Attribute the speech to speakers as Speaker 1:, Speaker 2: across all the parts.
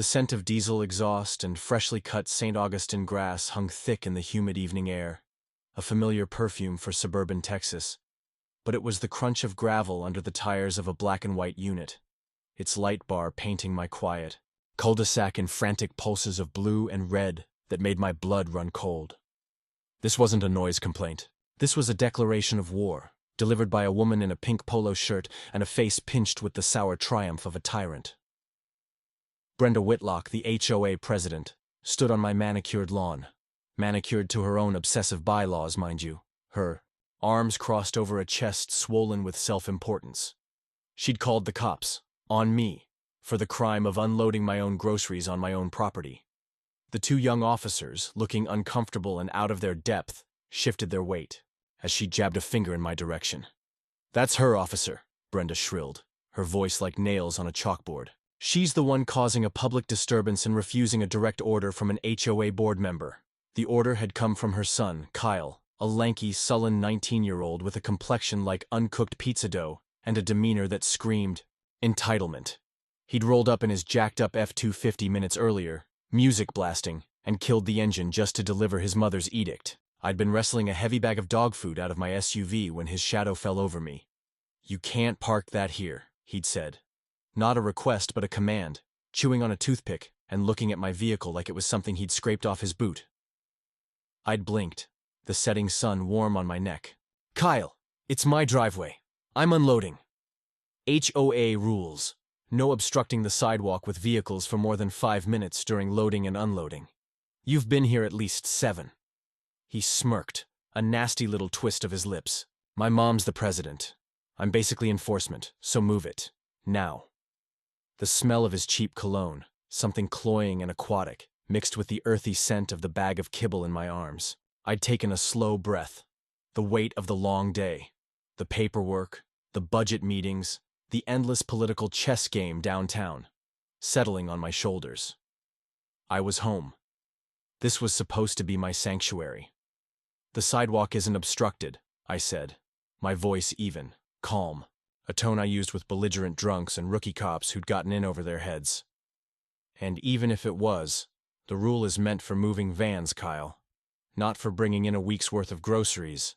Speaker 1: The scent of diesel exhaust and freshly cut St. Augustine grass hung thick in the humid evening air, a familiar perfume for suburban Texas. But it was the crunch of gravel under the tires of a black and white unit, its light bar painting my quiet cul-de-sac in frantic pulses of blue and red that made my blood run cold. This wasn't a noise complaint. This was a declaration of war, delivered by a woman in a pink polo shirt and a face pinched with the sour triumph of a tyrant. Brenda Whitlock, the HOA president, stood on my manicured lawn, manicured to her own obsessive bylaws, mind you, her arms crossed over a chest swollen with self-importance. She'd called the cops, on me, for the crime of unloading my own groceries on my own property. The two young officers, looking uncomfortable and out of their depth, shifted their weight, as she jabbed a finger in my direction. "That's her, officer," Brenda shrilled, her voice like nails on a chalkboard. "She's the one causing a public disturbance and refusing a direct order from an HOA board member." The order had come from her son, Kyle, a lanky, sullen 19-year-old with a complexion like uncooked pizza dough and a demeanor that screamed entitlement. He'd rolled up in his jacked-up F-250 minutes earlier, music blasting, and killed the engine just to deliver his mother's edict. I'd been wrestling a heavy bag of dog food out of my SUV when his shadow fell over me. "You can't park that here," he'd said. Not a request, but a command, chewing on a toothpick and looking at my vehicle like it was something he'd scraped off his boot. I'd blinked, the setting sun warm on my neck. "Kyle, it's my driveway. I'm unloading. HOA rules. No obstructing the sidewalk with vehicles for more than 5 minutes during loading and unloading. You've been here at least 7. He smirked, a nasty little twist of his lips. "My mom's the president. I'm basically enforcement, so move it. Now." The smell of his cheap cologne, something cloying and aquatic, mixed with the earthy scent of the bag of kibble in my arms. I'd taken a slow breath. The weight of the long day, the paperwork, the budget meetings, the endless political chess game downtown, settling on my shoulders. I was home. This was supposed to be my sanctuary. "The sidewalk isn't obstructed," I said, my voice even, calm, a tone I used with belligerent drunks and rookie cops who'd gotten in over their heads. "And even if it was, the rule is meant for moving vans, Kyle, not for bringing in a week's worth of groceries."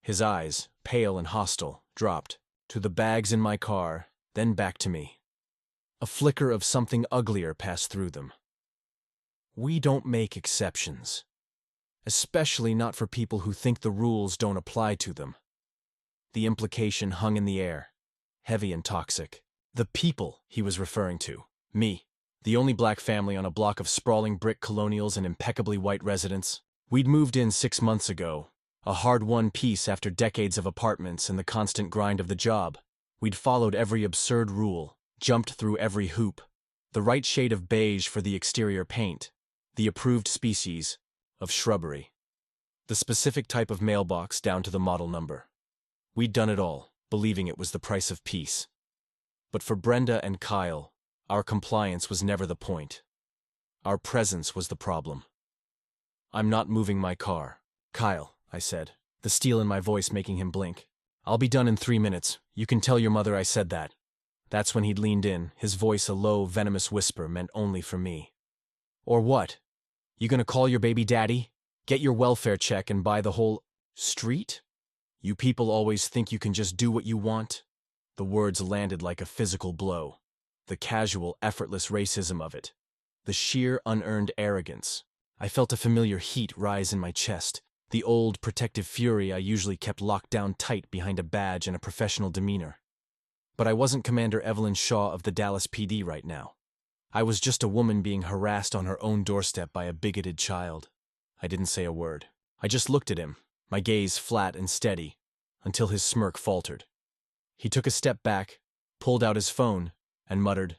Speaker 1: His eyes, pale and hostile, dropped to the bags in my car, then back to me. A flicker of something uglier passed through them. "We don't make exceptions. Especially not for people who think the rules don't apply to them." The implication hung in the air, heavy and toxic. The people he was referring to. Me, the only black family on a block of sprawling brick colonials and impeccably white residents. We'd moved in 6 months ago, a hard-won peace after decades of apartments and the constant grind of the job. We'd followed every absurd rule, jumped through every hoop. The right shade of beige for the exterior paint, the approved species of shrubbery, the specific type of mailbox down to the model number. We'd done it all, believing it was the price of peace. But for Brenda and Kyle, our compliance was never the point. Our presence was the problem. "I'm not moving my car, Kyle," I said, the steel in my voice making him blink. "I'll be done in 3 minutes. You can tell your mother I said that." That's when he'd leaned in, his voice a low, venomous whisper meant only for me. "Or what? You gonna call your baby daddy? Get your welfare check and buy the whole street? You people always think you can just do what you want." The words landed like a physical blow. The casual, effortless racism of it. The sheer, unearned arrogance. I felt a familiar heat rise in my chest. The old, protective fury I usually kept locked down tight behind a badge and a professional demeanor. But I wasn't Commander Evelyn Shaw of the Dallas PD right now. I was just a woman being harassed on her own doorstep by a bigoted child. I didn't say a word. I just looked at him, my gaze flat and steady, until his smirk faltered. He took a step back, pulled out his phone, and muttered,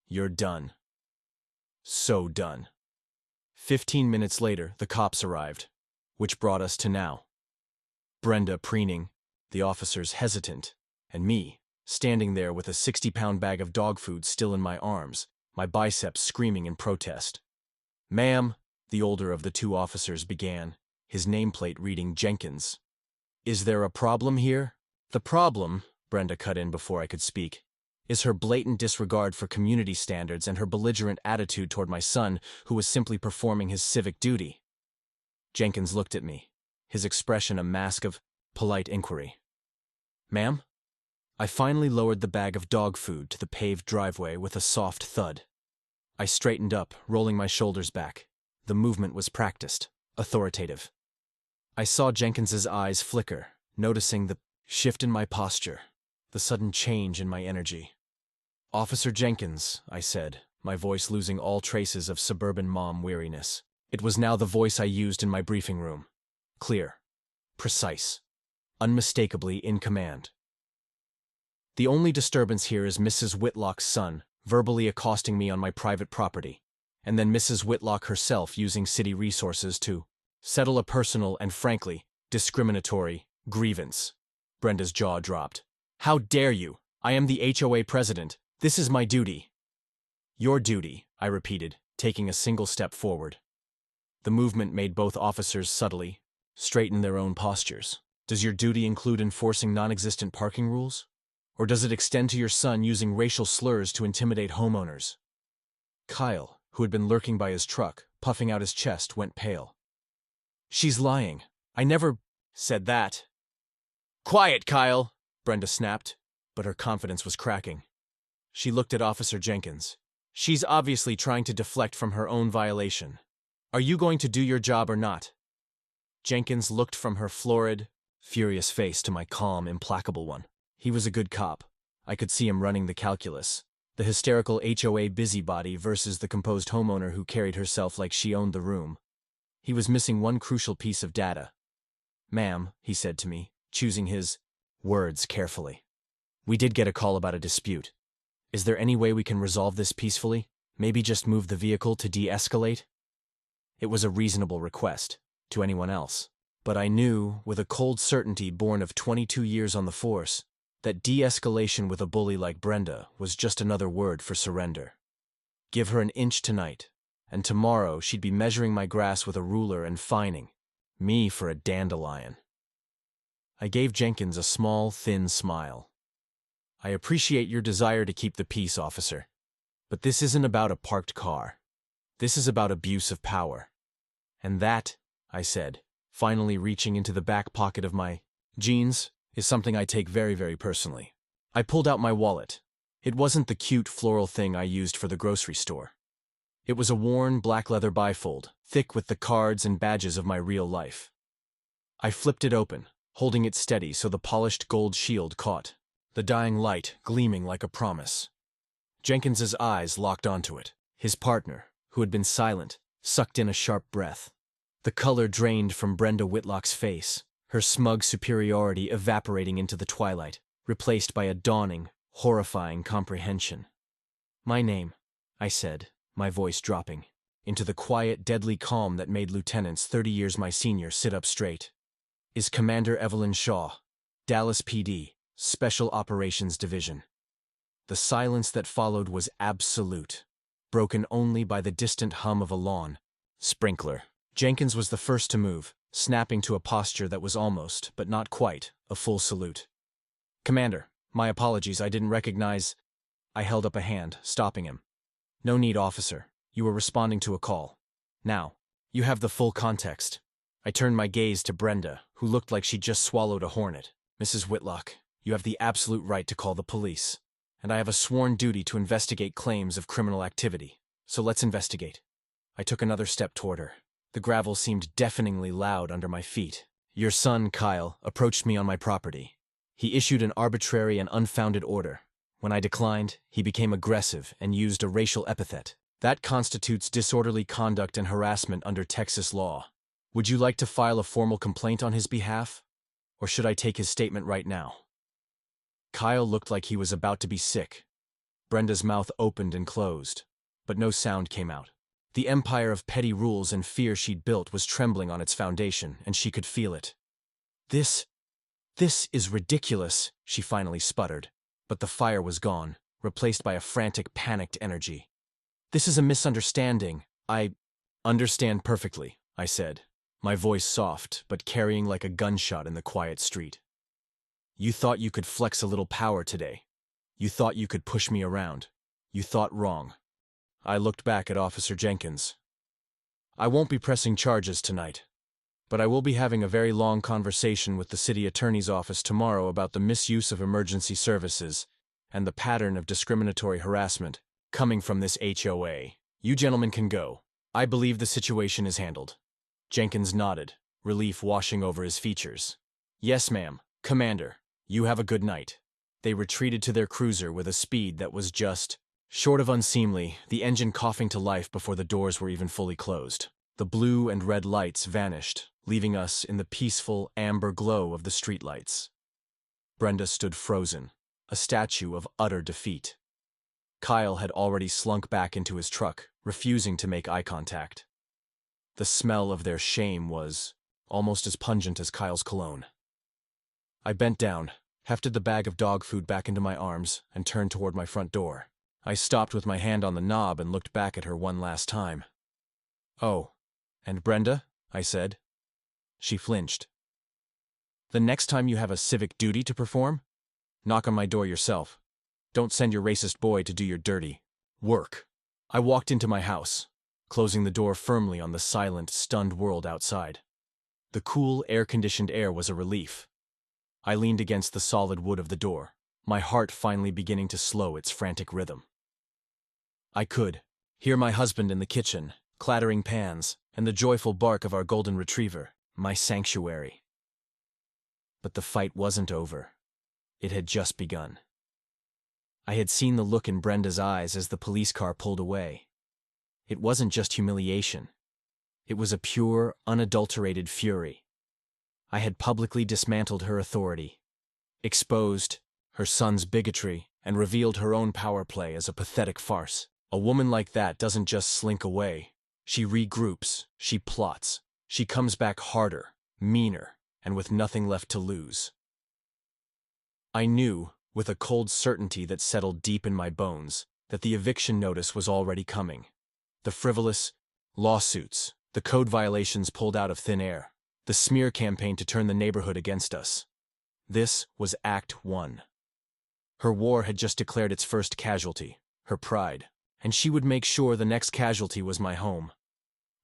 Speaker 1: "You're done." So done. 15 minutes later, the cops arrived, which brought us to now. Brenda preening, the officers hesitant, and me, standing there with a 60-pound bag of dog food still in my arms, my biceps screaming in protest. "Ma'am," the older of the two officers began, his nameplate reading Jenkins. "Is there a problem here?" "The problem," Brenda cut in before I could speak, is her blatant disregard for community standards and her belligerent attitude toward my son, who was simply performing his civic duty. Jenkins looked at me, his expression a mask of polite inquiry. Ma'am? I finally lowered the bag of dog food to the paved driveway with a soft thud. I straightened up, rolling my shoulders back. The movement was practiced, authoritative. I saw Jenkins's eyes flicker, noticing the shift in my posture, the sudden change in my energy. Officer Jenkins, I said, my voice losing all traces of suburban mom weariness. It was now the voice I used in my briefing room. Clear, precise, unmistakably in command. The only disturbance here is Mrs. Whitlock's son verbally accosting me on my private property, and then Mrs. Whitlock herself using city resources to settle a personal and, frankly, discriminatory grievance. Brenda's jaw dropped. How dare you? I am the HOA president. This is my duty. Your duty, I repeated, taking a single step forward. The movement made both officers subtly straighten their own postures. Does your duty include enforcing non-existent parking rules? Or does it extend to your son using racial slurs to intimidate homeowners? Kyle, who had been lurking by his truck, puffing out his chest, went pale. She's lying. I never said that. Quiet, Kyle, Brenda snapped, but her confidence was cracking. She looked at Officer Jenkins. She's obviously trying to deflect from her own violation. Are you going to do your job or not? Jenkins looked from her florid, furious face to my calm, implacable one. He was a good cop. I could see him running the calculus. The hysterical HOA busybody versus the composed homeowner who carried herself like she owned the room. He was missing one crucial piece of data. Ma'am, he said to me, choosing his words carefully. We did get a call about a dispute. Is there any way we can resolve this peacefully? Maybe just move the vehicle to de-escalate? It was a reasonable request, to anyone else. But I knew, with a cold certainty born of 22 years on the force, that de-escalation with a bully like Brenda was just another word for surrender. Give her an inch tonight, and tomorrow she'd be measuring my grass with a ruler and fining me for a dandelion. I gave Jenkins a small, thin smile. I appreciate your desire to keep the peace, officer. But this isn't about a parked car. This is about abuse of power. And that, I said, finally reaching into the back pocket of my jeans, is something I take very, very personally. I pulled out my wallet. It wasn't the cute floral thing I used for the grocery store. It was a worn black leather bifold, thick with the cards and badges of my real life. I flipped it open, holding it steady so the polished gold shield caught, the dying light gleaming like a promise. Jenkins's eyes locked onto it. His partner, who had been silent, sucked in a sharp breath. The color drained from Brenda Whitlock's face, her smug superiority evaporating into the twilight, replaced by a dawning, horrifying comprehension. My name, I said, my voice dropping, into the quiet, deadly calm that made lieutenants 30 years my senior sit up straight, is Commander Evelyn Shaw, Dallas PD, Special Operations Division. The silence that followed was absolute, broken only by the distant hum of a lawn sprinkler. Jenkins was the first to move, snapping to a posture that was almost, but not quite, a full salute. Commander, my apologies, I didn't recognize. I held up a hand, stopping him. No need, officer. You were responding to a call. Now, you have the full context. I turned my gaze to Brenda, who looked like she'd just swallowed a hornet. Mrs. Whitlock, you have the absolute right to call the police, and I have a sworn duty to investigate claims of criminal activity. So let's investigate. I took another step toward her. The gravel seemed deafeningly loud under my feet. Your son, Kyle, approached me on my property. He issued an arbitrary and unfounded order. When I declined, he became aggressive and used a racial epithet. That constitutes disorderly conduct and harassment under Texas law. Would you like to file a formal complaint on his behalf? Or should I take his statement right now? Kyle looked like he was about to be sick. Brenda's mouth opened and closed, but no sound came out. The empire of petty rules and fear she'd built was trembling on its foundation, and she could feel it. This is ridiculous, she finally sputtered, but the fire was gone, replaced by a frantic, panicked energy. This is a misunderstanding. I understand perfectly, I said, my voice soft, but carrying like a gunshot in the quiet street. You thought you could flex a little power today. You thought you could push me around. You thought wrong. I looked back at Officer Jenkins. I won't be pressing charges tonight, but I will be having a very long conversation with the city attorney's office tomorrow about the misuse of emergency services and the pattern of discriminatory harassment coming from this HOA. You gentlemen can go. I believe the situation is handled. Jenkins nodded, relief washing over his features. Yes, ma'am. Commander, you have a good night. They retreated to their cruiser with a speed that was just short of unseemly, the engine coughing to life before the doors were even fully closed. The blue and red lights vanished, leaving us in the peaceful amber glow of the streetlights. Brenda stood frozen, a statue of utter defeat. Kyle had already slunk back into his truck, refusing to make eye contact. The smell of their shame was almost as pungent as Kyle's cologne. I bent down, hefted the bag of dog food back into my arms, and turned toward my front door. I stopped with my hand on the knob and looked back at her one last time. Oh, and Brenda? I said. She flinched. The next time you have a civic duty to perform, knock on my door yourself. Don't send your racist boy to do your dirty work. I walked into my house, closing the door firmly on the silent, stunned world outside. The cool, air-conditioned air was a relief. I leaned against the solid wood of the door, my heart finally beginning to slow its frantic rhythm. I could hear my husband in the kitchen, clattering pans, and the joyful bark of our golden retriever, my sanctuary. But the fight wasn't over. It had just begun. I had seen the look in Brenda's eyes as the police car pulled away. It wasn't just humiliation. It was a pure, unadulterated fury. I had publicly dismantled her authority, exposed her son's bigotry, and revealed her own power play as a pathetic farce. A woman like that doesn't just slink away. She regroups, she plots, she comes back harder, meaner, and with nothing left to lose. I knew, with a cold certainty that settled deep in my bones, that the eviction notice was already coming. The frivolous lawsuits, the code violations pulled out of thin air, the smear campaign to turn the neighborhood against us. This was Act 1. Her war had just declared its first casualty, her pride, and she would make sure the next casualty was my home.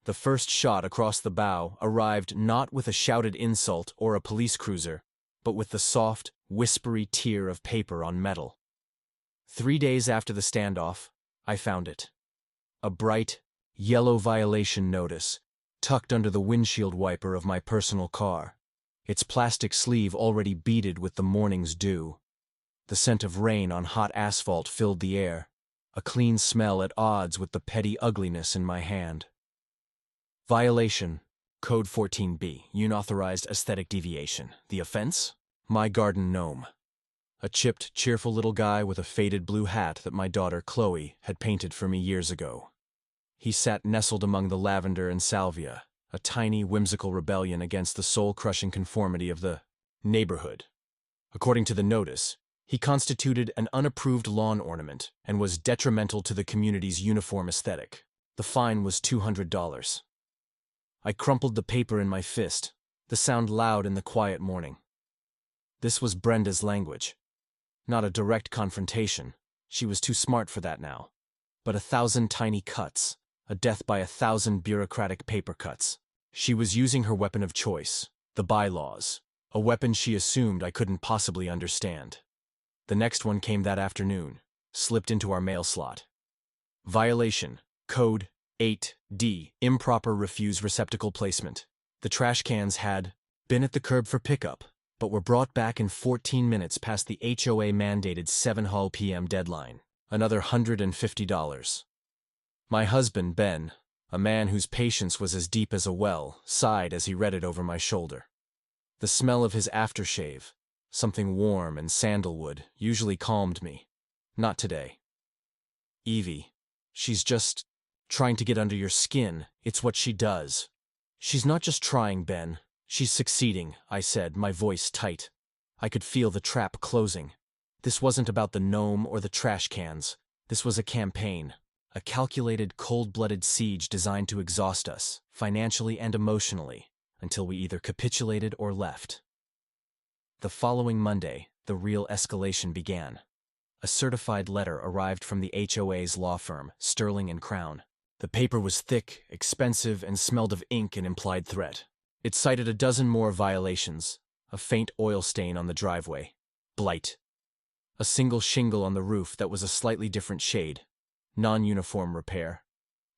Speaker 1: The first shot across the bow arrived not with a shouted insult or a police cruiser, but with the soft, whispery tear of paper on metal. 3 days after the standoff, I found it. A bright, yellow violation notice, tucked under the windshield wiper of my personal car, its plastic sleeve already beaded with the morning's dew. The scent of rain on hot asphalt filled the air, a clean smell at odds with the petty ugliness in my hand. Violation, Code 14B, unauthorized aesthetic deviation. The offense? My garden gnome. A chipped, cheerful little guy with a faded blue hat that my daughter Chloe had painted for me years ago. He sat nestled among the lavender and salvia, a tiny, whimsical rebellion against the soul-crushing conformity of the neighborhood. According to the notice, he constituted an unapproved lawn ornament and was detrimental to the community's uniform aesthetic. The fine was $200. I crumpled the paper in my fist, the sound loud in the quiet morning. This was Brenda's language. Not a direct confrontation, she was too smart for that now, but 1,000 tiny cuts, a death by 1,000 bureaucratic paper cuts. She was using her weapon of choice, the bylaws, a weapon she assumed I couldn't possibly understand. The next one came that afternoon, slipped into our mail slot. Violation, Code 8D, improper refuse receptacle placement. The trash cans had been at the curb for pickup, but were brought back in 14 minutes past the HOA-mandated 7 p.m. deadline. Another $150. My husband, Ben, a man whose patience was as deep as a well, sighed as he read it over my shoulder. The smell of his aftershave, something warm and sandalwood, usually calmed me. Not today. Evie, she's just trying to get under your skin. It's what she does. She's not just trying, Ben. She's succeeding, I said, my voice tight. I could feel the trap closing. This wasn't about the gnome or the trash cans. This was a campaign, a calculated, cold-blooded siege designed to exhaust us, financially and emotionally, until we either capitulated or left. The following Monday, the real escalation began. A certified letter arrived from the HOA's law firm, Sterling and Crown. The paper was thick, expensive, and smelled of ink and implied threat. It cited a dozen more violations: a faint oil stain on the driveway, blight, a single shingle on the roof that was a slightly different shade, non-uniform repair,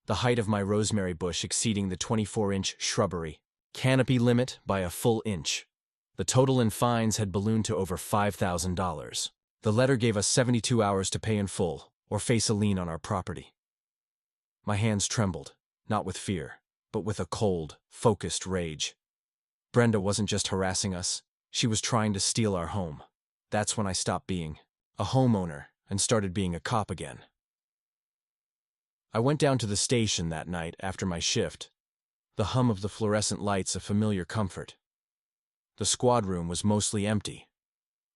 Speaker 1: the height of my rosemary bush exceeding the 24-inch shrubbery, canopy limit by a full inch. The total in fines had ballooned to over $5,000. The letter gave us 72 hours to pay in full or face a lien on our property. My hands trembled, not with fear, but with a cold, focused rage. Brenda wasn't just harassing us, she was trying to steal our home. That's when I stopped being a homeowner and started being a cop again. I went down to the station that night after my shift, the hum of the fluorescent lights a familiar comfort. The squad room was mostly empty,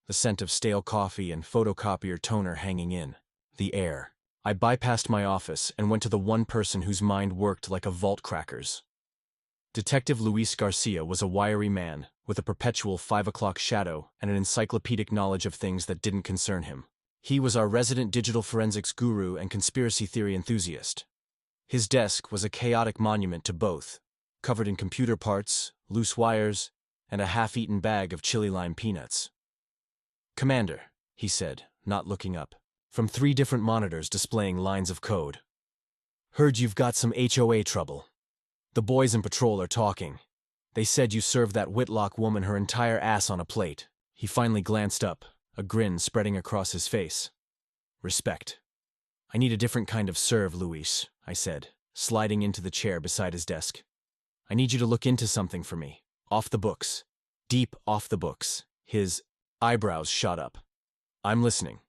Speaker 1: the scent of stale coffee and photocopier toner hanging in the air. I bypassed my office and went to the one person whose mind worked like a vault cracker's. Detective Luis Garcia was a wiry man with a perpetual 5 o'clock shadow and an encyclopedic knowledge of things that didn't concern him. He was our resident digital forensics guru and conspiracy theory enthusiast. His desk was a chaotic monument to both, covered in computer parts, loose wires, and a half-eaten bag of chili lime peanuts. "Commander," he said, not looking up, from 3 different monitors displaying lines of code. "Heard you've got some HOA trouble. The boys in patrol are talking. They said you served that Whitlock woman her entire ass on a plate." He finally glanced up, a grin spreading across his face. "Respect." "I need a different kind of serve, Luis," I said, sliding into the chair beside his desk. "I need you to look into something for me. Off the books. Deep off the books." His eyebrows shot up. "I'm listening."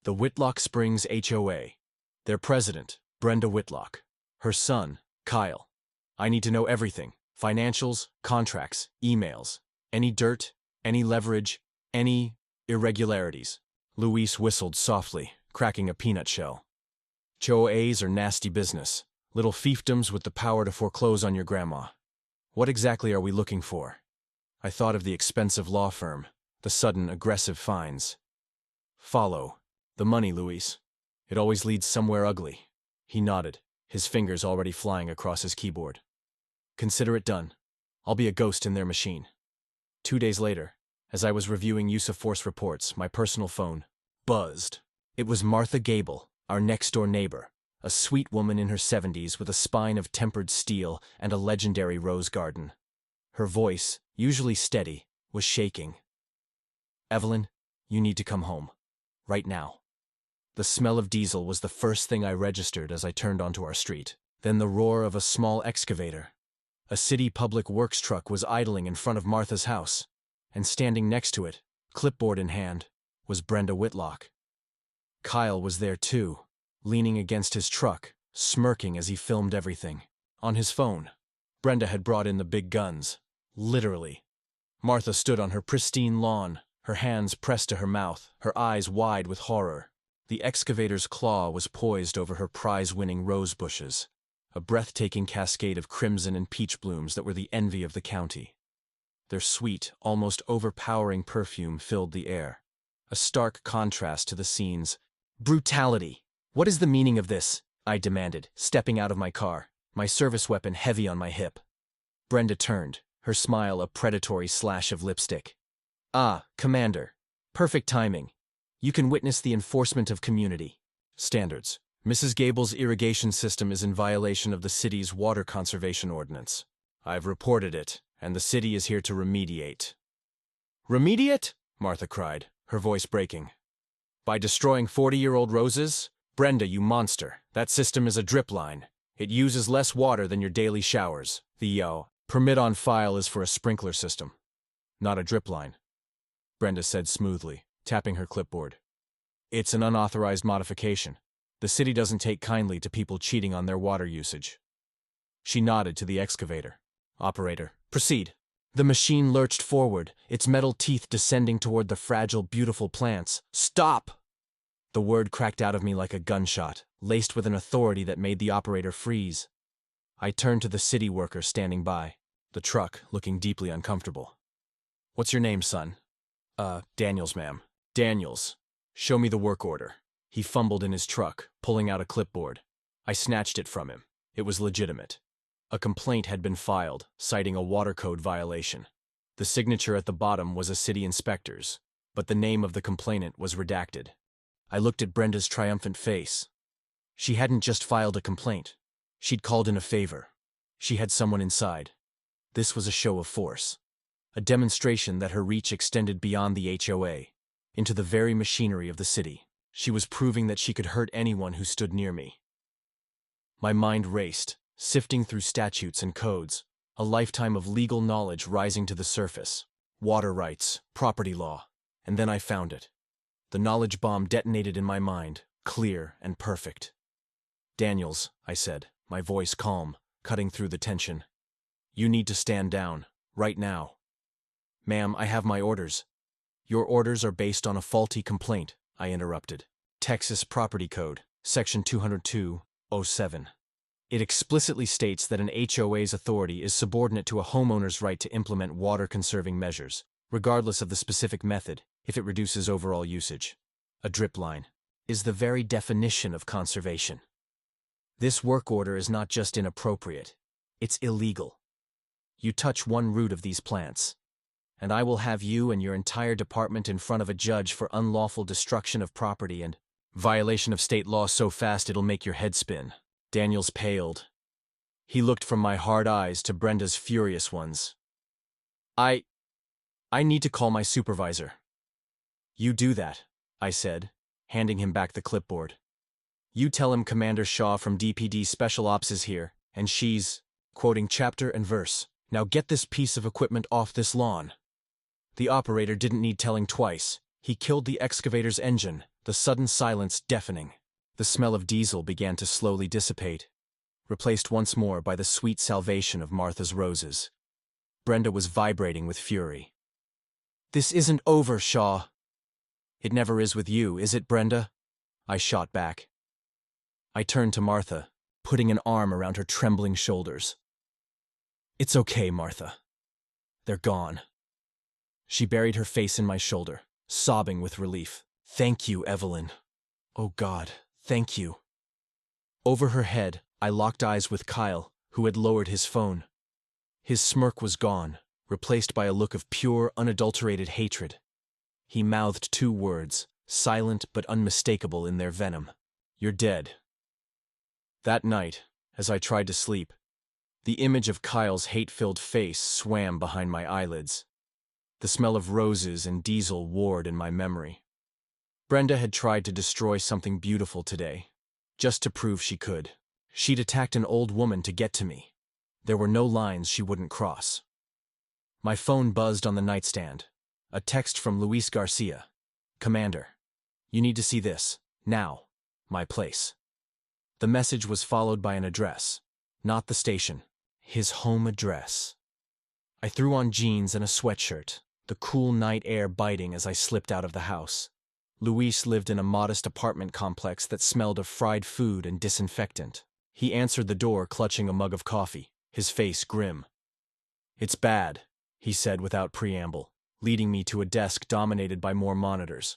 Speaker 1: "The Whitlock Springs HOA. Their president, Brenda Whitlock. Her son, Kyle. I need to know everything. Financials, contracts, emails. Any dirt, any leverage, any irregularities." Luis whistled softly, cracking a peanut shell. "HOAs are nasty business. Little fiefdoms with the power to foreclose on your grandma. What exactly are we looking for?" I thought of the expensive law firm, the sudden aggressive fines. "Follow the money, Luis. It always leads somewhere ugly." He nodded, his fingers already flying across his keyboard. "Consider it done. I'll be a ghost in their machine." 2 days later, as I was reviewing use of force reports, my personal phone buzzed. It was Martha Gable, our next-door neighbor, a sweet woman in her 70s with a spine of tempered steel and a legendary rose garden. Her voice, usually steady, was shaking. "Evelyn, you need to come home. Right now." The smell of diesel was the first thing I registered as I turned onto our street. Then the roar of a small excavator. A city public works truck was idling in front of Martha's house, and standing next to it, clipboard in hand, was Brenda Whitlock. Kyle was there too, leaning against his truck, smirking as he filmed everything. On his phone, Brenda had brought in the big guns. Literally. Martha stood on her pristine lawn, her hands pressed to her mouth, her eyes wide with horror. The excavator's claw was poised over her prize-winning rose bushes, a breathtaking cascade of crimson and peach blooms that were the envy of the county. Their sweet, almost overpowering perfume filled the air, a stark contrast to the scene's brutality. "What is the meaning of this?" I demanded, stepping out of my car, my service weapon heavy on my hip. Brenda turned, her smile a predatory slash of lipstick. "Ah, Commander. Perfect timing. You can witness the enforcement of community standards. Mrs. Gable's irrigation system is in violation of the city's water conservation ordinance. I've reported it, and the city is here to remediate." "Remediate?" Martha cried, her voice breaking. "By destroying 40-year-old roses? Brenda, you monster, that system is a drip line. It uses less water than your daily showers. The permit on file is for a sprinkler system, not a drip line," Brenda said smoothly, tapping her clipboard. "It's an unauthorized modification. The city doesn't take kindly to people cheating on their water usage." She nodded to the excavator. "Operator, proceed." The machine lurched forward, its metal teeth descending toward the fragile, beautiful plants. "Stop!" The word cracked out of me like a gunshot, laced with an authority that made the operator freeze. I turned to the city worker standing by, the truck looking deeply uncomfortable. "What's your name, son?" Daniels, ma'am." "Daniels. Show me the work order." He fumbled in his truck, pulling out a clipboard. I snatched it from him. It was legitimate. A complaint had been filed, citing a water code violation. The signature at the bottom was a city inspector's, but the name of the complainant was redacted. I looked at Brenda's triumphant face. She hadn't just filed a complaint. She'd called in a favor. She had someone inside. This was a show of force. A demonstration that her reach extended beyond the HOA, into the very machinery of the city. She was proving that she could hurt anyone who stood near me. My mind raced, sifting through statutes and codes, a lifetime of legal knowledge rising to the surface. Water rights, property law, and then I found it. The knowledge bomb detonated in my mind, clear and perfect. "Daniels," I said, my voice calm, cutting through the tension. "You need to stand down, right now." "Ma'am, I have my orders." "Your orders are based on a faulty complaint," I interrupted. "Texas Property Code, Section 202(07). It explicitly states that an HOA's authority is subordinate to a homeowner's right to implement water-conserving measures, regardless of the specific method, if it reduces overall usage. A drip line is the very definition of conservation. This work order is not just inappropriate, it's illegal. You touch one root of these plants, and I will have you and your entire department in front of a judge for unlawful destruction of property and violation of state law so fast it'll make your head spin." Daniels paled. He looked from my hard eyes to Brenda's furious ones. I need to call my supervisor." "You do that," I said, handing him back the clipboard. "You tell him Commander Shaw from DPD Special Ops is here, and she's quoting chapter and verse. Now get this piece of equipment off this lawn." The operator didn't need telling twice. He killed the excavator's engine, the sudden silence deafening. The smell of diesel began to slowly dissipate, replaced once more by the sweet salvation of Martha's roses. Brenda was vibrating with fury. "This isn't over, Shaw." "It never is with you, is it, Brenda?" I shot back. I turned to Martha, putting an arm around her trembling shoulders. "It's okay, Martha. They're gone." She buried her face in my shoulder, sobbing with relief. "Thank you, Evelyn. Oh God, thank you." Over her head, I locked eyes with Kyle, who had lowered his phone. His smirk was gone, replaced by a look of pure, unadulterated hatred. He mouthed two words, silent but unmistakable in their venom. "You're dead." That night, as I tried to sleep, the image of Kyle's hate-filled face swam behind my eyelids. The smell of roses and diesel warred in my memory. Brenda had tried to destroy something beautiful today, just to prove she could. She'd attacked an old woman to get to me. There were no lines she wouldn't cross. My phone buzzed on the nightstand. A text from Luis Garcia. "Commander, you need to see this. Now. My place." The message was followed by an address. Not the station. His home address. I threw on jeans and a sweatshirt, the cool night air biting as I slipped out of the house. Luis lived in a modest apartment complex that smelled of fried food and disinfectant. He answered the door clutching a mug of coffee, his face grim. "It's bad," he said without preamble, leading me to a desk dominated by more monitors.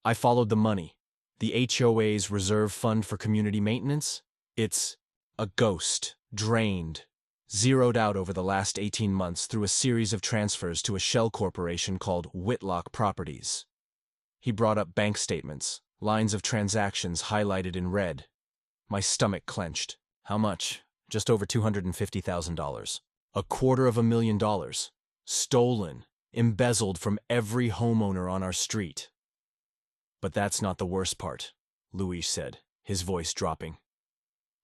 Speaker 1: I followed the money. The HOA's reserve fund for community maintenance? It's a ghost, drained, zeroed out over the last 18 months through a series of transfers to a shell corporation called Whitlock Properties. He brought up bank statements, lines of transactions highlighted in red. My stomach clenched. How much? Just over $250,000. $250,000. Stolen, embezzled from every homeowner on our street. "But that's not the worst part," Luis said, his voice dropping.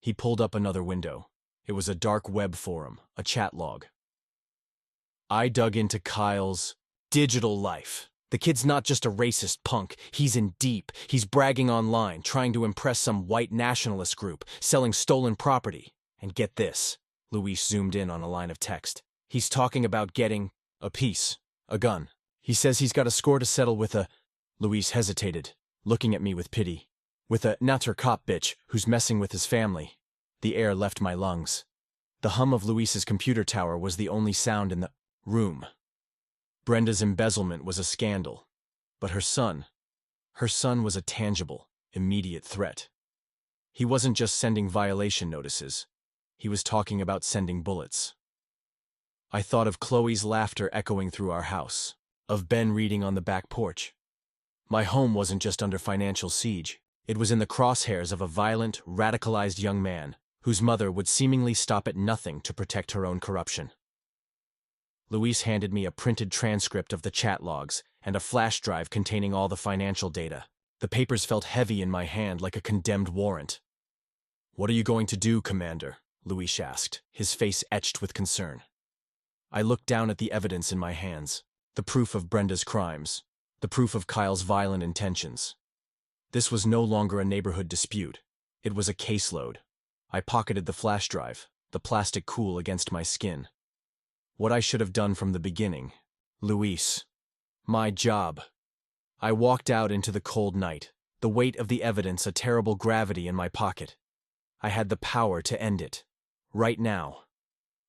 Speaker 1: He pulled up another window. It was a dark web forum, a chat log. I dug into Kyle's digital life. The kid's not just a racist punk, he's in deep. He's bragging online, trying to impress some white nationalist group, selling stolen property. And get this, Luis zoomed in on a line of text. He's talking about getting a piece, a gun. He says he's got a score to settle with a... Luis hesitated, looking at me with pity. With a nutter cop bitch who's messing with his family. The air left my lungs. The hum of Luis's computer tower was the only sound in the room. Brenda's embezzlement was a scandal. But her son was a tangible, immediate threat. He wasn't just sending violation notices. He was talking about sending bullets. I thought of Chloe's laughter echoing through our house, of Ben reading on the back porch. My home wasn't just under financial siege. It was in the crosshairs of a violent, radicalized young man whose mother would seemingly stop at nothing to protect her own corruption. Luis handed me a printed transcript of the chat logs and a flash drive containing all the financial data. The papers felt heavy in my hand like a condemned warrant. "What are you going to do, Commander?" Luis asked, his face etched with concern. I looked down at the evidence in my hands, the proof of Brenda's crimes, the proof of Kyle's violent intentions. This was no longer a neighborhood dispute. It was a caseload. I pocketed the flash drive, the plastic cool against my skin. What I should have done from the beginning. Luis. My job. I walked out into the cold night, the weight of the evidence a terrible gravity in my pocket. I had the power to end it. Right now.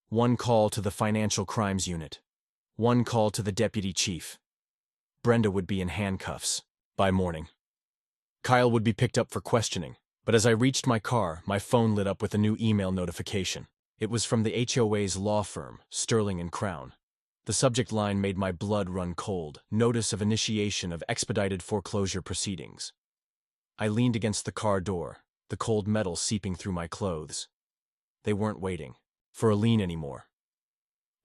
Speaker 1: One call to the Financial Crimes Unit. One call to the Deputy Chief. Brenda would be in handcuffs by morning. Kyle would be picked up for questioning, but as I reached my car, my phone lit up with a new email notification. It was from the HOA's law firm, Sterling and Crown. The subject line made my blood run cold. Notice of initiation of expedited foreclosure proceedings. I leaned against the car door, the cold metal seeping through my clothes. They weren't waiting for a lien anymore.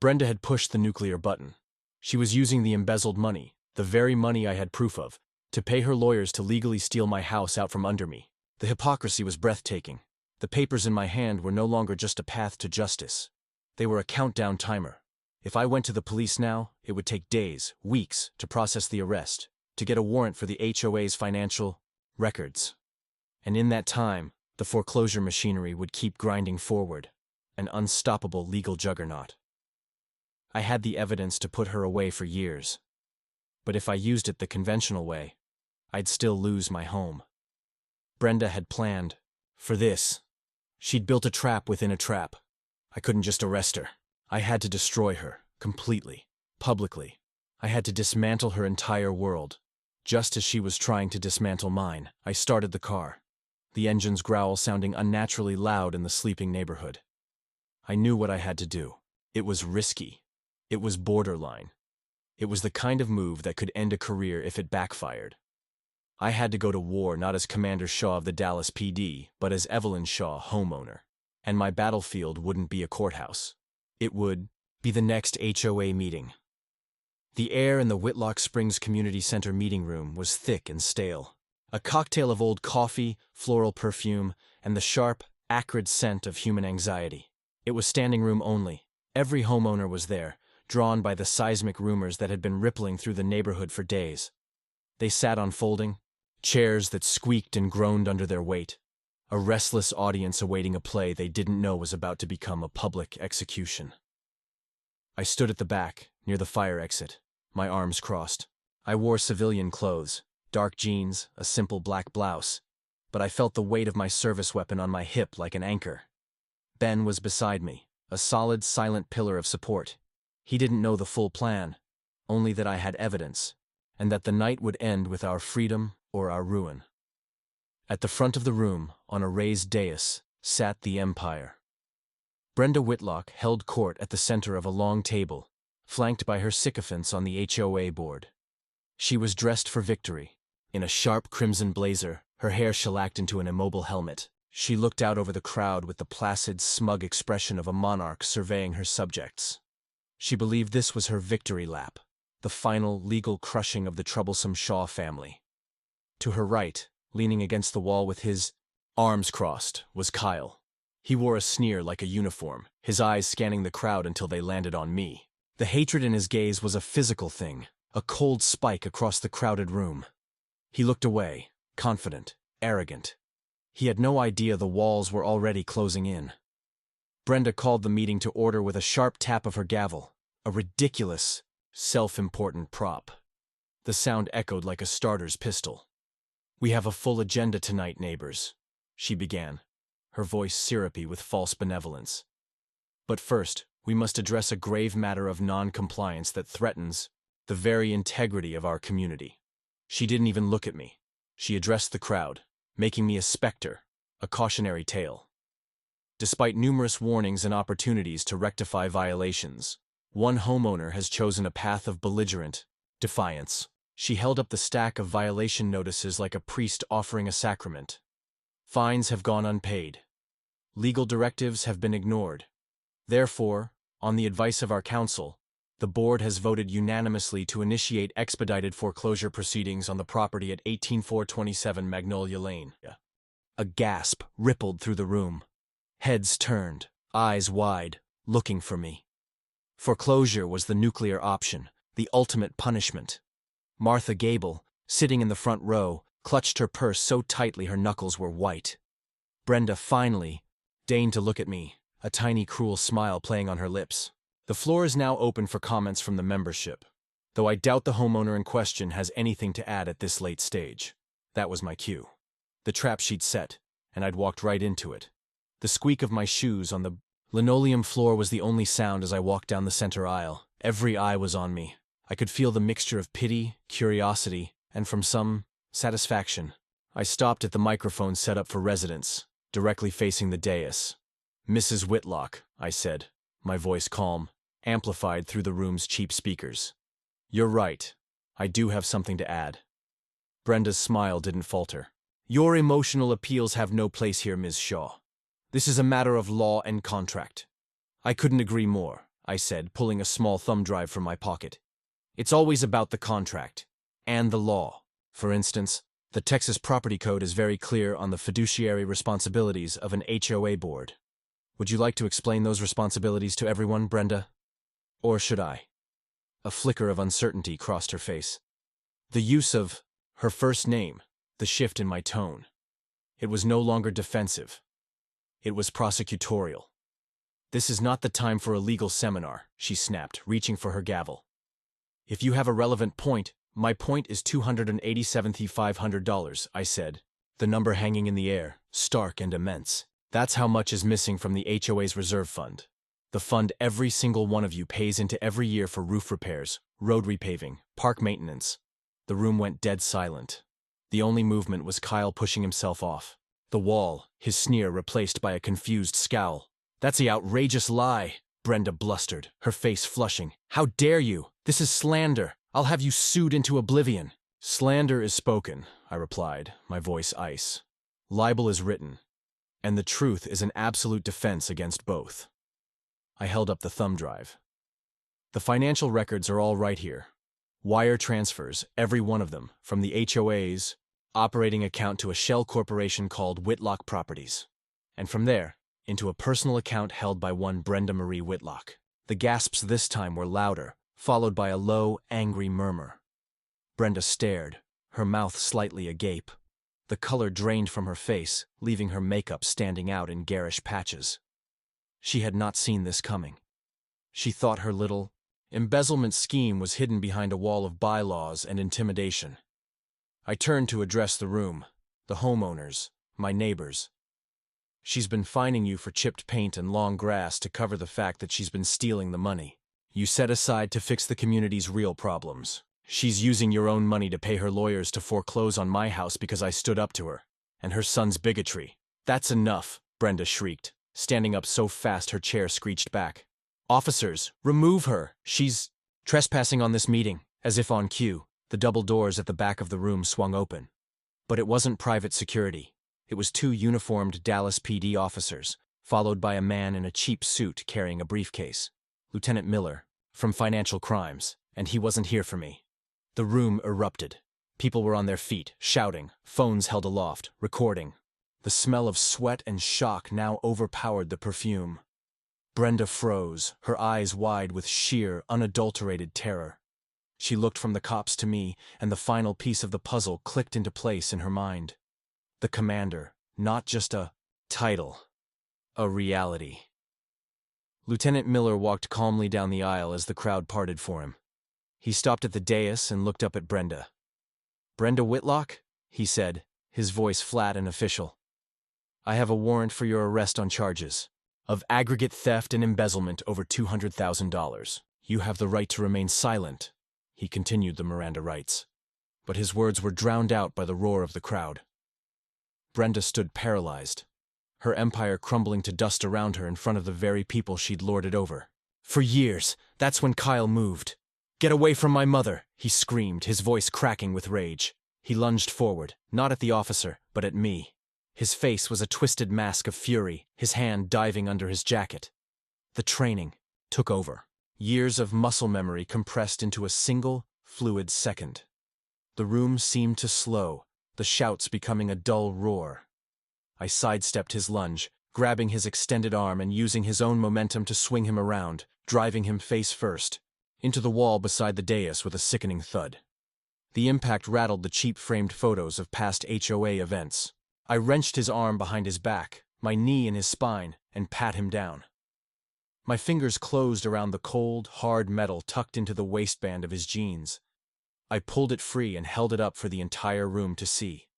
Speaker 1: Brenda had pushed the nuclear button. She was using the embezzled money, the very money I had proof of, to pay her lawyers to legally steal my house out from under me. The hypocrisy was breathtaking. The papers in my hand were no longer just a path to justice. They were a countdown timer. If I went to the police now, it would take days, weeks, to process the arrest, to get a warrant for the HOA's financial records. And in that time, the foreclosure machinery would keep grinding forward, an unstoppable legal juggernaut. I had the evidence to put her away for years. But if I used it the conventional way, I'd still lose my home. Brenda had planned for this. She'd built a trap within a trap. I couldn't just arrest her. I had to destroy her, completely, publicly. I had to dismantle her entire world. Just as she was trying to dismantle mine, I started the car, the engine's growl sounding unnaturally loud in the sleeping neighborhood. I knew what I had to do. It was risky. It was borderline. It was the kind of move that could end a career if it backfired. I had to go to war not as Commander Shaw of the Dallas PD, but as Evelyn Shaw, homeowner. And my battlefield wouldn't be a courthouse. It would be the next HOA meeting. The air in the Whitlock Springs Community Center meeting room was thick and stale. A cocktail of old coffee, floral perfume, and the sharp, acrid scent of human anxiety. It was standing room only. Every homeowner was there, drawn by the seismic rumors that had been rippling through the neighborhood for days. They sat on folding chairs that squeaked and groaned under their weight, a restless audience awaiting a play they didn't know was about to become a public execution. I stood at the back, near the fire exit, my arms crossed. I wore civilian clothes, dark jeans, a simple black blouse, but I felt the weight of my service weapon on my hip like an anchor. Ben was beside me, a solid, silent pillar of support. He didn't know the full plan, only that I had evidence, and that the night would end with our freedom or our ruin. At the front of the room, on a raised dais, sat the Empire. Brenda Whitlock held court at the center of a long table, flanked by her sycophants on the HOA board. She was dressed for victory. In a sharp crimson blazer, her hair shellacked into an immobile helmet, she looked out over the crowd with the placid, smug expression of a monarch surveying her subjects. She believed this was her victory lap, the final legal crushing of the troublesome Shaw family. To her right, leaning against the wall with his arms crossed, was Kyle. He wore a sneer like a uniform, his eyes scanning the crowd until they landed on me. The hatred in his gaze was a physical thing, a cold spike across the crowded room. He looked away, confident, arrogant. He had no idea the walls were already closing in. Brenda called the meeting to order with a sharp tap of her gavel, a ridiculous, self-important prop. The sound echoed like a starter's pistol. "We have a full agenda tonight, neighbors," she began, her voice syrupy with false benevolence. "But first, we must address a grave matter of non-compliance that threatens the very integrity of our community." She didn't even look at me. She addressed the crowd, making me a specter, a cautionary tale. Despite numerous warnings and opportunities to rectify violations, one homeowner has chosen a path of belligerent defiance. She held up the stack of violation notices like a priest offering a sacrament. Fines have gone unpaid. Legal directives have been ignored. Therefore, on the advice of our council, the board has voted unanimously to initiate expedited foreclosure proceedings on the property at 18427 Magnolia Lane. A gasp rippled through the room. Heads turned, eyes wide, looking for me. Foreclosure was the nuclear option, the ultimate punishment. Martha Gable, sitting in the front row, clutched her purse so tightly her knuckles were white. Brenda finally deigned to look at me, a tiny cruel smile playing on her lips. The floor is now open for comments from the membership, though I doubt the homeowner in question has anything to add at this late stage. That was my cue. The trap she'd set, and I'd walked right into it. The squeak of my shoes on the linoleum floor was the only sound as I walked down the center aisle. Every eye was on me. I could feel the mixture of pity, curiosity, and from some satisfaction. I stopped at the microphone set up for residents, directly facing the dais. "Mrs. Whitlock," I said, my voice calm, amplified through the room's cheap speakers. "You're right. I do have something to add." Brenda's smile didn't falter. "Your emotional appeals have no place here, Ms. Shaw. This is a matter of law and contract." "I couldn't agree more," I said, pulling a small thumb drive from my pocket. "It's always about the contract and the law. For instance, the Texas Property Code is very clear on the fiduciary responsibilities of an HOA board. Would you like to explain those responsibilities to everyone, Brenda? Or should I?" A flicker of uncertainty crossed her face. The use of her first name, the shift in my tone. It was no longer defensive. It was prosecutorial. "This is not the time for a legal seminar," she snapped, reaching for her gavel. "If you have a relevant point, my point is $287,500, I said, the number hanging in the air, stark and immense. "That's how much is missing from the HOA's reserve fund. The fund every single one of you pays into every year for roof repairs, road repaving, park maintenance." The room went dead silent. The only movement was Kyle pushing himself off the wall, his sneer replaced by a confused scowl. "That's the outrageous lie," Brenda blustered, her face flushing. "How dare you? This is slander. I'll have you sued into oblivion." "Slander is spoken," I replied, my voice ice. "Libel is written, and the truth is an absolute defense against both." I held up the thumb drive. "The financial records are all right here. Wire transfers, every one of them, from the HOA's operating account to a shell corporation called Whitlock Properties, and from there, into a personal account held by one Brenda Marie Whitlock." The gasps this time were louder, followed by a low, angry murmur. Brenda stared, her mouth slightly agape. The color drained from her face, leaving her makeup standing out in garish patches. She had not seen this coming. She thought her little embezzlement scheme was hidden behind a wall of bylaws and intimidation. I turned to address the room, the homeowners, my neighbors. "She's been fining you for chipped paint and long grass to cover the fact that she's been stealing the money you set aside to fix the community's real problems. She's using your own money to pay her lawyers to foreclose on my house because I stood up to her, and her son's bigotry." "That's enough," Brenda shrieked, standing up so fast her chair screeched back. "Officers, remove her! She's trespassing on this meeting." As if on cue, the double doors at the back of the room swung open. But it wasn't private security. It was two uniformed Dallas PD officers, followed by a man in a cheap suit carrying a briefcase. Lieutenant Miller, from Financial Crimes, and he wasn't here for me. The room erupted. People were on their feet, shouting, phones held aloft, recording. The smell of sweat and shock now overpowered the perfume. Brenda froze, her eyes wide with sheer, unadulterated terror. She looked from the cops to me, and the final piece of the puzzle clicked into place in her mind. The commander, not just a title, a reality. Lieutenant Miller walked calmly down the aisle as the crowd parted for him. He stopped at the dais and looked up at Brenda. "Brenda Whitlock?" he said, his voice flat and official. "I have a warrant for your arrest on charges of aggregate theft and embezzlement over $200,000. You have the right to remain silent," he continued the Miranda rights. But his words were drowned out by the roar of the crowd. Brenda stood paralyzed, her empire crumbling to dust around her in front of the very people she'd lorded over. For years, that's when Kyle moved. "Get away from my mother," he screamed, his voice cracking with rage. He lunged forward, not at the officer, but at me. His face was a twisted mask of fury, his hand diving under his jacket. The training took over. Years of muscle memory compressed into a single, fluid second. The room seemed to slow, the shouts becoming a dull roar. I sidestepped his lunge, grabbing his extended arm and using his own momentum to swing him around, driving him face first, into the wall beside the dais with a sickening thud. The impact rattled the cheap-framed photos of past HOA events. I wrenched his arm behind his back, my knee in his spine, and pat him down. My fingers closed around the cold, hard metal tucked into the waistband of his jeans. I pulled it free and held it up for the entire room to see.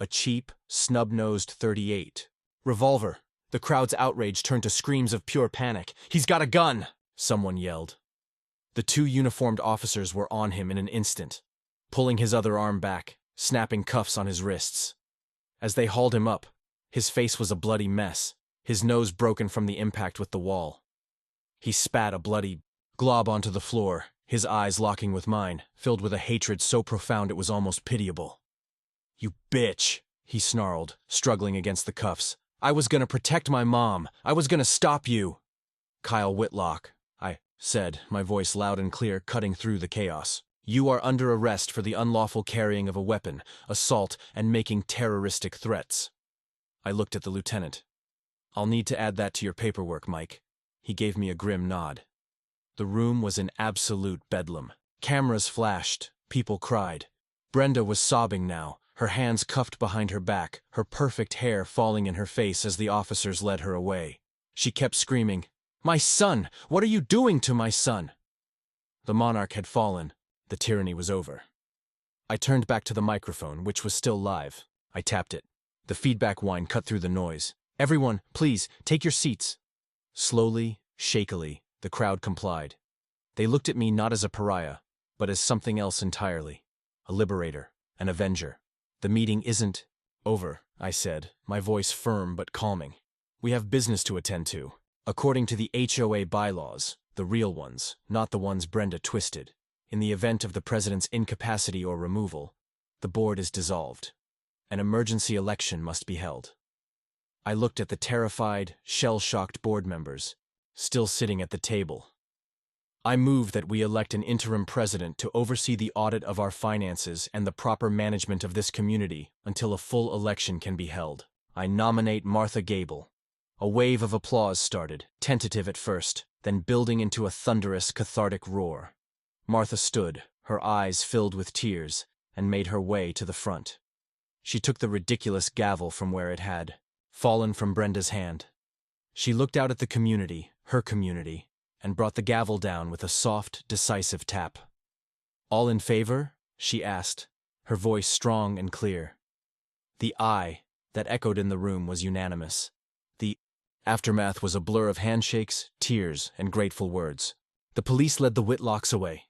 Speaker 1: A cheap, snub-nosed .38. Revolver. The crowd's outrage turned to screams of pure panic. "He's got a gun!" someone yelled. The two uniformed officers were on him in an instant, pulling his other arm back, snapping cuffs on his wrists. As they hauled him up, his face was a bloody mess, his nose broken from the impact with the wall. He spat a bloody glob onto the floor, his eyes locking with mine, filled with a hatred so profound it was almost pitiable. "You bitch," he snarled, struggling against the cuffs. "I was gonna protect my mom. I was gonna stop you." "Kyle Whitlock," I said, my voice loud and clear, cutting through the chaos. "You are under arrest for the unlawful carrying of a weapon, assault, and making terroristic threats." I looked at the lieutenant. "I'll need to add that to your paperwork, Mike." He gave me a grim nod. The room was in absolute bedlam. Cameras flashed, people cried. Brenda was sobbing now, her hands cuffed behind her back, her perfect hair falling in her face as the officers led her away. She kept screaming, "My son! What are you doing to my son?" The monarch had fallen. The tyranny was over. I turned back to the microphone, which was still live. I tapped it. The feedback whine cut through the noise. "Everyone, please, take your seats." Slowly, shakily, the crowd complied. They looked at me not as a pariah, but as something else entirely. A liberator, an avenger. "The meeting isn't over," I said, my voice firm but calming. "We have business to attend to. According to the HOA bylaws, the real ones, not the ones Brenda twisted, in the event of the president's incapacity or removal, the board is dissolved. An emergency election must be held." I looked at the terrified, shell-shocked board members, still sitting at the table. "I move that we elect an interim president to oversee the audit of our finances and the proper management of this community until a full election can be held. I nominate Martha Gable." A wave of applause started, tentative at first, then building into a thunderous, cathartic roar. Martha stood, her eyes filled with tears, and made her way to the front. She took the ridiculous gavel from where it had fallen from Brenda's hand. She looked out at the community, her community, and brought the gavel down with a soft, decisive tap. "All in favor?" she asked, her voice strong and clear. The "aye" that echoed in the room was unanimous. The aftermath was a blur of handshakes, tears, and grateful words. The police led the Whitlocks away.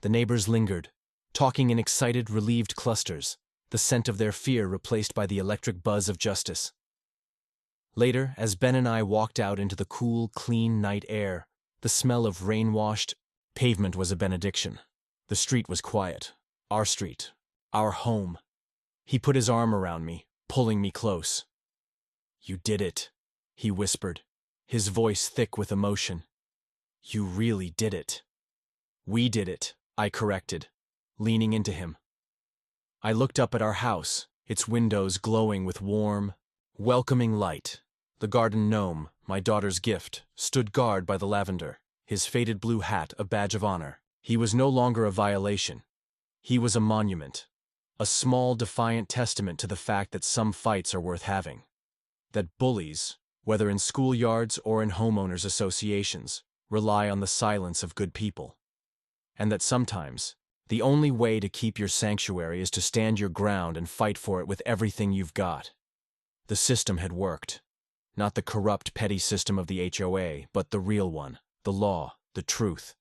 Speaker 1: The neighbors lingered, talking in excited, relieved clusters, the scent of their fear replaced by the electric buzz of justice. Later, as Ben and I walked out into the cool, clean night air, the smell of rain-washed pavement was a benediction. The street was quiet. Our street. Our home. He put his arm around me, pulling me close. "You did it," he whispered, his voice thick with emotion. "You really did it." "We did it," I corrected, leaning into him. I looked up at our house, its windows glowing with warm, welcoming light. The garden gnome, my daughter's gift, stood guard by the lavender, his faded blue hat a badge of honor. He was no longer a violation. He was a monument, a small, defiant testament to the fact that some fights are worth having. That bullies, whether in schoolyards or in homeowners associations, rely on the silence of good people. And that sometimes, the only way to keep your sanctuary is to stand your ground and fight for it with everything you've got. The system had worked. Not the corrupt, petty system of the HOA, but the real one, the law, the truth,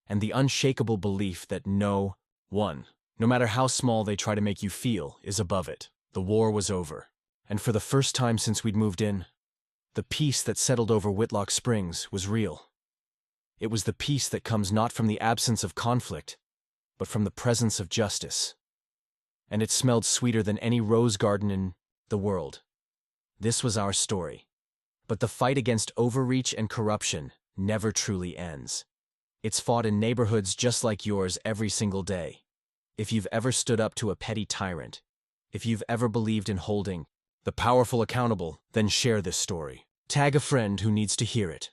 Speaker 1: and the unshakable belief that no one, no matter how small they try to make you feel, is above it. The war was over. And for the first time since we'd moved in, the peace that settled over Whitlock Springs was real. It was the peace that comes not from the absence of conflict, but from the presence of justice. And it smelled sweeter than any rose garden in the world. This was our story. But the fight against overreach and corruption never truly ends. It's fought in neighborhoods just like yours every single day. If you've ever stood up to a petty tyrant, if you've ever believed in holding the powerful accountable, then share this story. Tag a friend who needs to hear it.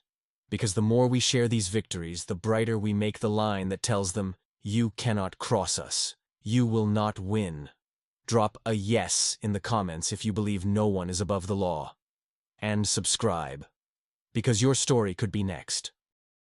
Speaker 1: Because the more we share these victories, the brighter we make the line that tells them, you cannot cross us. You will not win. Drop a yes in the comments if you believe no one is above the law. And subscribe. Because your story could be next.